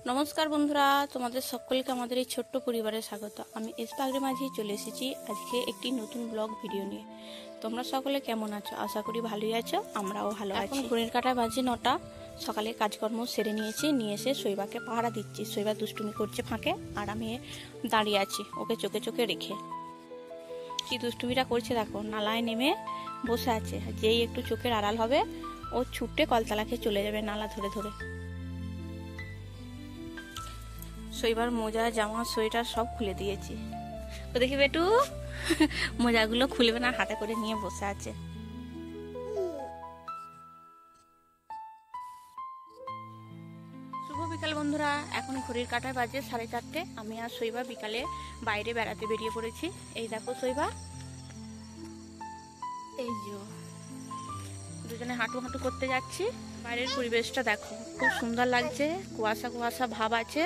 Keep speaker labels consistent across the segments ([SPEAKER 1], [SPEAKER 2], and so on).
[SPEAKER 1] নমস্কার বন্ধুরা, তোমাদের সকলকে আমাদের এই ছোট্ট পরিবারে স্বাগত। আমি এসপাগরি মাঝি চলে এসেছি আজকে একটি নতুন ব্লগ ভিডিও নিয়ে। তোমরা সকলে কেমন আছো? আশা করি ভালোই আছো, আমরাও ভালো আছি। ঘড়ির কাঁটায় বাজে 9টা। সকালে কাজকর্ম সেরে নিয়ে এসে শৈবাকে পাহারা দিচ্ছি। শৈবা দুষ্টুমি করছে ফাঁকে, আর আমি দাঁড়িয়ে আছি ওকে চোখে চোখে রেখে। কি দুষ্টুমিটা করছে দেখো, নালায় নেমে বসে আছে। যেই একটু চোখের আড়াল হবে ও ছুটে কলতলা খেয়ে চলে যাবে নালা ধরে ধরে। শৈবার মোজা, জামা, সোয়েটার সব খুলে দিয়েছি। তো দেখি বেটু মোজাগুলো খুলবে না, হাতে করে নিয়ে বসে আছে। শুভ বিকাল বন্ধুরা, এখন ঘড়ির কাঁটায় বাজে 4:30। আমি আর শৈবা বিকালে বাইরে বেড়াতে বেরিয়ে পড়েছি। এই দেখো শৈবা, এই যে দুজনে হাঁটু হাঁটু করতে যাচ্ছি। বাইরের পরিবেশটা দেখো, খুব সুন্দর লাগছে, কুয়াশা কুয়াশা ভাব আছে।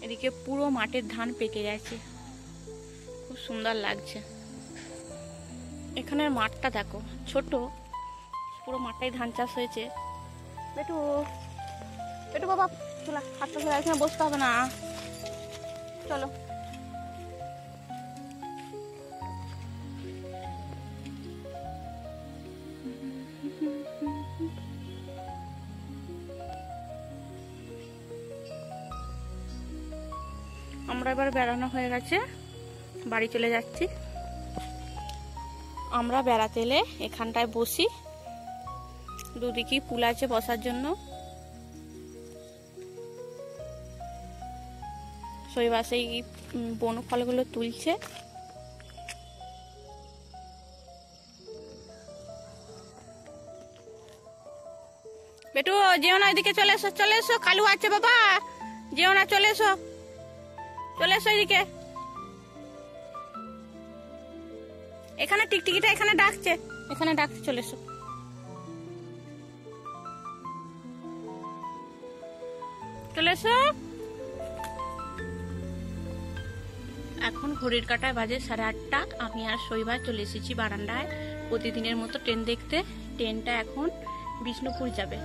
[SPEAKER 1] এদিকে পুরো মাঠের ধান পেকে গেছে, খুব সুন্দর লাগছে। এখানের মাঠটা দেখো, ছোট, পুরো মাঠটাই ধান চাষ হয়েছে। বেটু বেটু বাবা, চলা হাতটা ধরে, এখানে বসতে হবে না, চলো। আমরা এবার বেড়ানো হয়ে গেছে, বাড়ি চলে যাচ্ছি। আমরা বেড়াতে এলে এখানটায় বসি, দুদিকেই পুল আছে বসার জন্য। শৈবা সেই বন ফলগুলো তুলছে। বেটু যেও না, এদিকে চলে এসো, চলে এসো, কালু আছে বাবা, যেও না, চলে এসো, চলে এসো এদিকে। এখানে টিকটিকিটা এখানে ডাকছে, এখানে ডাকছে, চলে এসো। চলে এসো। এখন ঘড়ির কাঁটায় বাজে 8:30। আমি আর শৈবা চলে এসেছি বারান্দায় প্রতিদিনের মতো ট্রেন দেখতে। ট্রেনটা এখন বিষ্ণুপুর যাবে।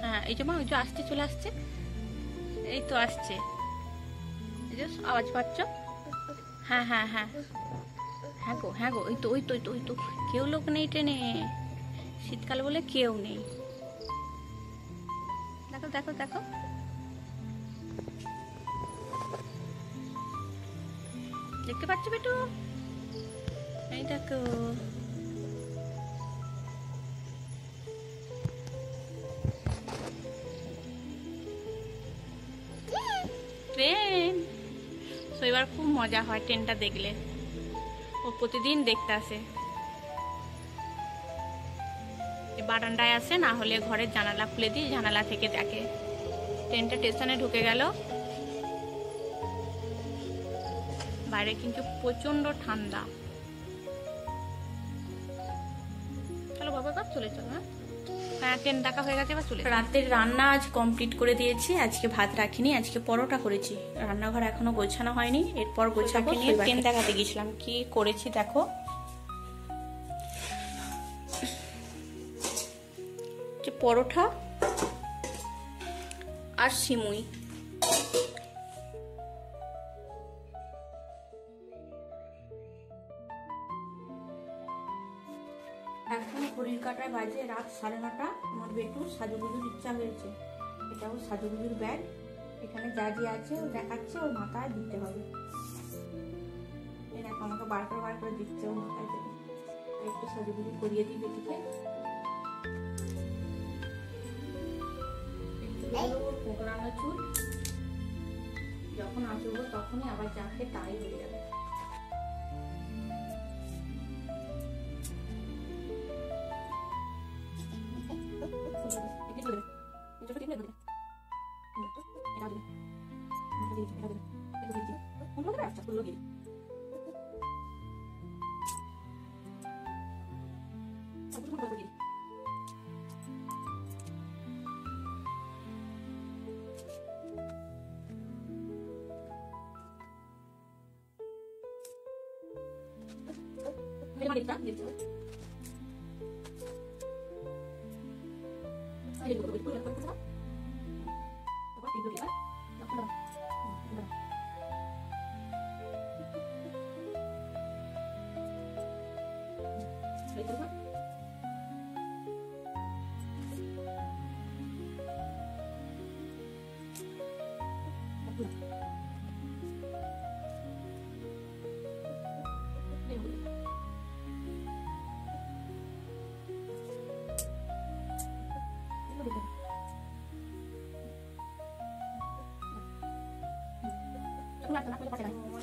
[SPEAKER 1] হ্যাঁ, এই যে মা, ওই যে আসছে, চলে আসছে, এই তো আসছে, এই যে আওয়াজ পাচ্ছ? হ্যাঁ হ্যাঁ হ্যাঁ হ্যাঁ গো, হ্যাঁ গো, ওই তো ওই তো ওই তো ওই তো কেউ লোক নেই ট্রেনে, শীতকাল বলে কেউ নেই। দেখো দেখো দেখো, দেখতে পাচ্ছ বেটু? এই দেখো, ট্রেন। শৈবার খুব মজা হয় ট্রেনটা দেখলে, ও প্রতিদিন দেখতে আসে। বারান্দায় আসে, না হলে ঘরের জানালা খুলে দিই, জানালা থেকে দেখে। ট্রেনটা স্টেশনে ঢুকে গেল। বাইরে কিন্তু প্রচন্ড ঠান্ডা। চলো বাবা, চলে চলো। হ্যাঁ, ট্রেন দেখা হয়ে গেছে, এবার চলে। রাতের রান্না আজ কমপ্লিট করে দিয়েছি। আজকে ভাত রাখিনি, আজকে পরোটা করেছি। রান্নাঘর এখনো গোছানো হয়নি, এরপর গোছাবো। ট্রেন দেখাতে গেছিলাম, কি করেছি দেখো। পরোটা আর সিমুই। এখন ঘড়ির কাঁটায় বাজে রাত 9:30। আমার বেটু সাজুগুজুর ইচ্ছা হয়েছে। এটা ওর সাজুগুজুর ব্যাগ, এখানে যা যা আছে ও দেখাচ্ছে, ওর মাথায় দিতে হবে। এই দেখো, আমাকে বার করে দিচ্ছে ওর মাথায় থেকে। একটু সাজুগুজু করিয়ে দিই বেটিকে। কোকড়ানো চুল, যখন আঁচড়বো তখনই আবার যাকে তাই হয়ে যাবে।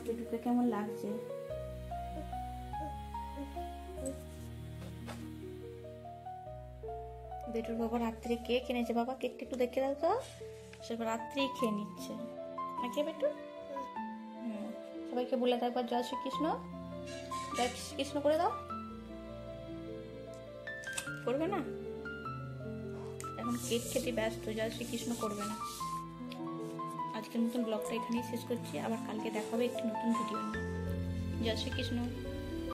[SPEAKER 1] পেটুকে কেমন লাগছে? বেটুর বাবা রাত্রে কেক এনেছে। বাবা কেকটা একটু দেখে দাও তো। সে রাত্রেই খেয়ে নিচ্ছে নাকি বেটু? সবাইকে বলে দাও একবার জয় শ্রীকৃষ্ণ, জয় শ্রীকৃষ্ণ করে দাও। করবে না? এখন কেক খেতে ব্যস্ত, জয় শ্রীকৃষ্ণ করবে না। আজকের মতন ব্লগটা এখানেই শেষ করছি। আবার কালকে দেখাবে একটি নতুন ভিডিও নিয়ে। জয় শ্রীকৃষ্ণ।